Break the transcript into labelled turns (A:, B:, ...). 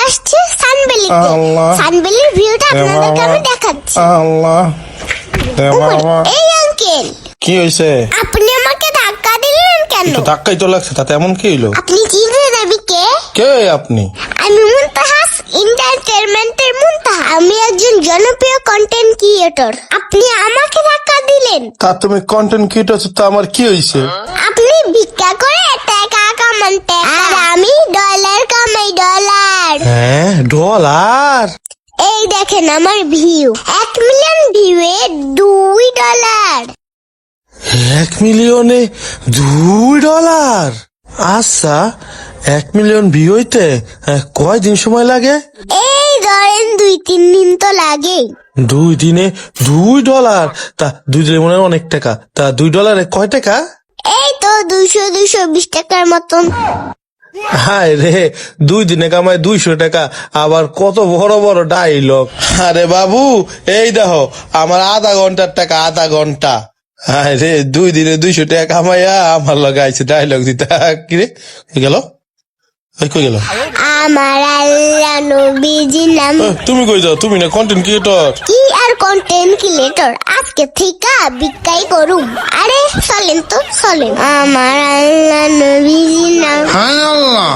A: আসছে সানভ্যালিতে।
B: আল্লাহ।
A: সানভ্যালির ভিউটা আপনাদেরকে আমি দেখাচ্ছি।
B: আল্লাহ বাবা,
A: এই আঙ্কেল,
B: কি হয়েছে?
A: আপনি আমাকে ধাক্কা দিলেন কেন?
B: তো ধাক্কাই তো লাগছে, তাতে এমন কি হইলো?
A: আপনি চিনেন আমি কে?
B: কে আপনি?
A: আমি মুনতাহাস এন্টারটেইনমেন্টের মুনতাহা। আমি একজন জনপ্রিয় কন্টেন্ট ক্রিয়েটর। আপনি আমাকে ধাক্কা দিলেন।
B: তা তুমি কন্টেন্ট ক্রিয়েটর, তো আমার কি হয়েছে?
A: আপনি ভিক্ষা করে টাকা কামান টাকা, আর আমি ডলার কামাই ডলার।
B: হ্যাঁ, ডলার?
A: এই দেখেন আমার ভিউ, 1 মিলিয়ন ভিউয়ে $2।
B: 1 মিলিয়নে $2? আচ্ছা, 1 মিলিয়ন ভিউ হইতে কয়দিন সময় লাগে?
A: এই ধরেন 2-3 দিন তো লাগেই।
B: 2 দিনে $2? তা 2 দিনে মনে হয় অনেক টাকা। তা $2 কয় টাকা?
A: এই তো 200-220 টাকার মতন।
B: হায় রে, 2 দিনে কামায় 200 টাকা, আবার কত বড় বড় ডায়লগ। আরে বাবু, এই দেখো আমার আধা ঘন্টার টাকা, আধা ঘন্টা। হায় রে, 2 দিনে 200 টাকা কামাইয়া আমার লগে আইছে ডায়লগ দিতে। কিরে কই গেল? ওই কই গেল?
A: আমার আল্লাহ নবীজি নাম
B: তুমি কই যাও? তুমি না কন্টেন্ট ক্রিয়েটর?
A: কি আর কন্টেন্ট ক্রিয়েটর, আজকে থেকে বিক্কাই করুম। আরে চলেন তো চলেন, আমার আল্লাহ নবীজি নাম
B: হায় আল্লাহ।